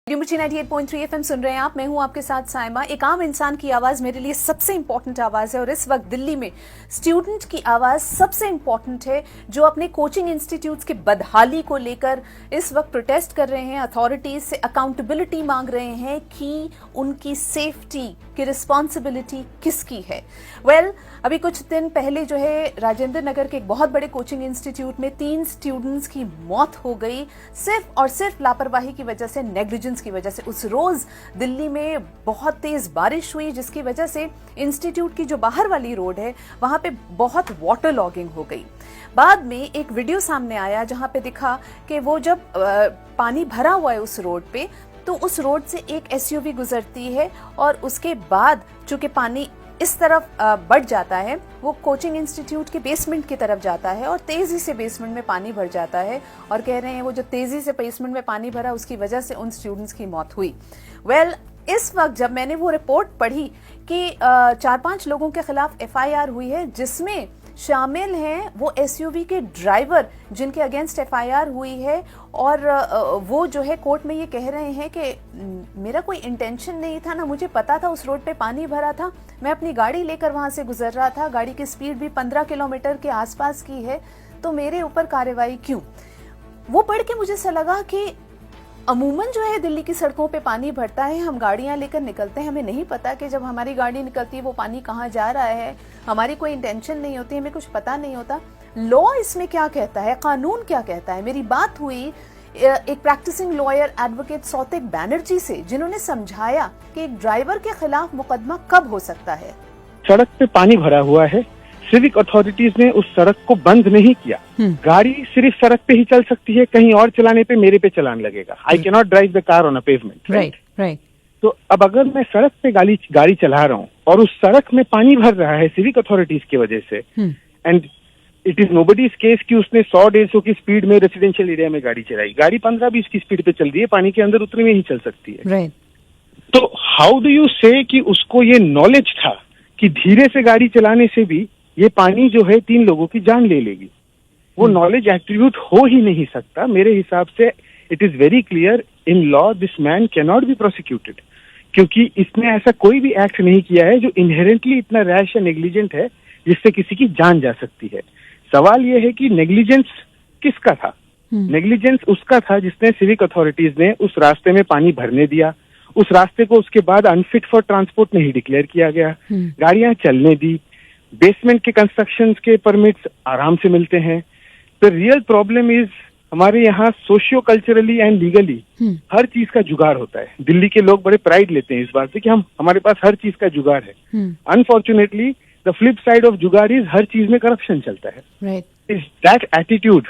मिर्ची 98.3 एफएम सुन रहे हैं आप। मैं हूं आपके साथ साइमा। एक आम इंसान की आवाज मेरे लिए सबसे इंपॉर्टेंट आवाज है और इस वक्त दिल्ली में स्टूडेंट की आवाज सबसे इंपॉर्टेंट है, जो अपने कोचिंग इंस्टीट्यूट्स के बदहाली को लेकर इस वक्त प्रोटेस्ट कर रहे हैं, अथॉरिटीज से अकाउंटेबिलिटी मांग रहे हैं कि उनकी सेफ्टी की रिस्पॉन्सिबिलिटी किसकी है। अभी कुछ दिन पहले जो है राजेंद्र नगर के एक बहुत बड़े कोचिंग इंस्टीट्यूट में 3 स्टूडेंट्स की मौत हो गई सिर्फ और सिर्फ लापरवाही की वजह से, नेग्लिजेंस की वजह से। उस रोज दिल्ली में बहुत तेज बारिश हुई जिसकी वजह से इंस्टीट्यूट की जो बाहर वाली रोड है वहां पे बहुत वाटर लॉगिंग हो गई। बाद में एक वीडियो सामने आया जहां पे दिखा कि वो जब पानी भरा हुआ है उस रोड पे, तो उस रोड से एक एसयूवी गुजरती है और उसके बाद चूंकि पानी इस तरफ बढ़ जाता है, वो कोचिंग इंस्टीट्यूट के बेसमेंट की तरफ जाता है और तेजी से बेसमेंट में पानी भर जाता है। और कह रहे हैं वो जो तेजी से बेसमेंट में पानी भरा उसकी वजह से उन स्टूडेंट्स की मौत हुई। इस वक्त जब मैंने वो रिपोर्ट पढ़ी कि 4-5 लोगों के खिलाफ एफआईआर हुई है, जिसमें शामिल हैं वो एसयूवी के ड्राइवर जिनके अगेंस्ट एफआईआर हुई है, और वो जो है कोर्ट में ये कह रहे हैं कि मेरा कोई इंटेंशन नहीं था, ना मुझे पता था उस रोड पे पानी भरा था, मैं अपनी गाड़ी लेकर वहां से गुजर रहा था, गाड़ी की स्पीड भी 15 किलोमीटर के आसपास की है, तो मेरे ऊपर कार्रवाई क्यों। वो पढ़ के मुझे ऐसा लगा कि अमूमन जो है दिल्ली की सड़कों पे पानी भरता है, हम गाड़ियां लेकर निकलते हैं, हमें नहीं पता कि जब हमारी गाड़ी निकलती है वो पानी कहाँ जा रहा है, हमारी कोई इंटेंशन नहीं होती, हमें कुछ पता नहीं होता। लॉ इसमें क्या कहता है, कानून क्या कहता है। मेरी बात हुई एक practising lawyer advocate Soutik Banerjee से, जिन्होंने समझाया कि एक ड्राइवर के खिलाफ मुकदमा कब हो सकता है। सड़क पे पानी भरा हुआ है, सिविक अथॉरिटीज ने उस सड़क को बंद नहीं किया। गाड़ी सिर्फ सड़क पे ही चल सकती है, कहीं और चलाने पे मेरे पे चालान लगेगा। I can not drive the car on a pavement, right. तो अब अगर मैं सड़क पे गाड़ी चला रहा हूँ और उस सड़क में पानी भर रहा है सिविक अथॉरिटीज की वजह से, and it is nobody's case कि उसने 100-150 की स्पीड में रेसिडेंशियल एरिया में गाड़ी चलाई, गाड़ी 15-20 की स्पीड पे चल रही है, पानी के अंदर उतनी में ही चल सकती है। तो हाउ डू यू से कि उसको ये नॉलेज था कि धीरे से गाड़ी चलाने से भी ये पानी जो है 3 लोगों की जान ले लेगी। वो नॉलेज एट्रीब्यूट हो ही नहीं सकता। मेरे हिसाब से it is very clear in law this man can not be prosecuted, क्योंकि इसने ऐसा कोई भी एक्ट नहीं किया है जो इनहेरेंटली इतना रैश या नेग्लिजेंट है जिससे किसी की जान जा सकती है। सवाल ये है कि नेग्लिजेंस किसका था। नेग्लिजेंस उसका था जिसने सिविक अथॉरिटीज ने उस रास्ते में पानी भरने दिया, उस रास्ते को उसके बाद अनफिट फॉर ट्रांसपोर्ट नहीं डिक्लेयर किया गया, गाड़ियां चलने दी, बेसमेंट के कंस्ट्रक्शन के परमिट्स आराम से मिलते हैं। द रियल प्रॉब्लम इज हमारे यहाँ सोशियो कल्चरली एंड लीगली हर चीज का जुगाड़ होता है। दिल्ली के लोग बड़े प्राइड लेते हैं इस बात से कि हमारे पास हर चीज का जुगाड़ है। Unfortunately the flip side of जुगाड़ इज हर चीज में करप्शन चलता है। इज दैट एटीट्यूड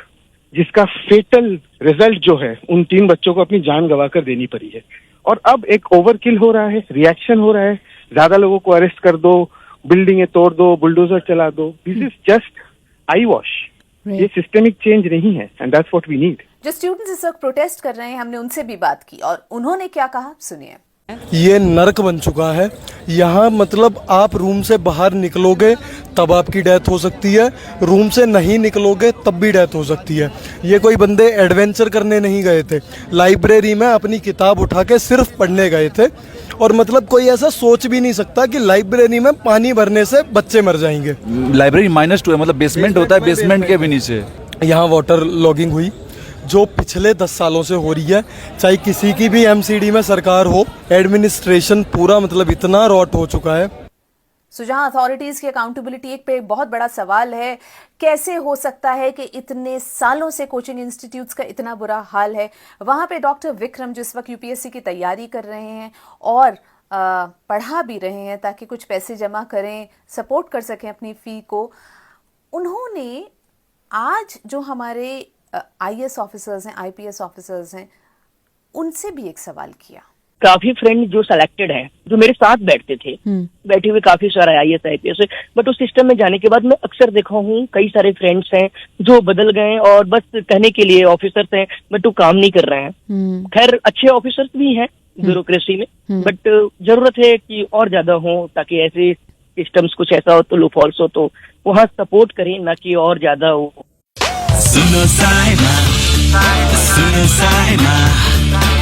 जिसका फेटल रिजल्ट जो है उन 3 बच्चों को अपनी जान गंवाकर देनी पड़ी है। और अब एक ओवरकिल हो रहा है, रिएक्शन हो रहा है, ज्यादा लोगों को अरेस्ट कर दो, बिल्डिंगें तोड़ दो, बुलडोजर चला दो। This is just eye wash. ये सिस्टेमिक चेंज नहीं है, and that's what we need. जो स्टूडेंट्स इस वक्त प्रोटेस्ट कर रहे हैं, हमने उनसे भी बात की और उन्होंने क्या कहा, सुनिए। ये नर्क बन चुका है यहाँ, मतलब आप रूम से बाहर निकलोगे तब आपकी डेथ हो सकती है, रूम से नहीं निकलोगे तब भी डेथ हो सकती है। ये कोई बंदे एडवेंचर करने नहीं गए थे, लाइब्रेरी में अपनी किताब उठा के सिर्फ पढ़ने गए थे, और मतलब कोई ऐसा सोच भी नहीं सकता कि लाइब्रेरी में पानी भरने से बच्चे मर जाएंगे। लाइब्रेरी -2 है, मतलब बेसमेंट होता है, बेसमेंट के भी नीचे यहाँ वाटर लॉगिंग हुई जो पिछले 10 सालों से हो रही है, चाहे किसी की भी एमसीडी में सरकार हो, एडमिनिस्ट्रेशन पूरा मतलब इतना रॉट हो चुका है। जहां अथॉरिटीज की अकाउंटेबिलिटी एक पे बहुत बड़ा सवाल है, कैसे हो सकता है कि इतने सालों से कोचिंग इंस्टीट्यूट्स का इतना बुरा हाल है। वहां पे डॉक्टर विक्रम जिस वक्त यूपीएससी की तैयारी कर रहे हैं और पढ़ा भी रहे हैं ताकि कुछ पैसे जमा करें, सपोर्ट कर सकें अपनी फी को, उन्होंने आज जो हमारे आईएएस ऑफिसर्स हैं, आईपीएस ऑफिसर्स हैं, उनसे भी एक सवाल किया। काफी फ्रेंड जो सिलेक्टेड हैं, जो मेरे साथ बैठते थे, बैठे हुए काफी सारे आईएएस आईपीएस, बट उस सिस्टम में जाने के बाद मैं अक्सर देखा हूँ कई सारे फ्रेंड्स हैं जो बदल गए और बस कहने के लिए ऑफिसर्स हैं बट वो काम नहीं कर रहे हैं। खैर अच्छे ऑफिसर्स भी हैं ब्यूरोक्रेसी में, बट जरूरत है कि और ज्यादा हो ताकि ऐसे सिस्टम्स कुछ ऐसा हो तो लूपहोल्स हो तो वहाँ सपोर्ट करें, ना कि और ज्यादा हो। सुनो साइमा, सुनो साइमा।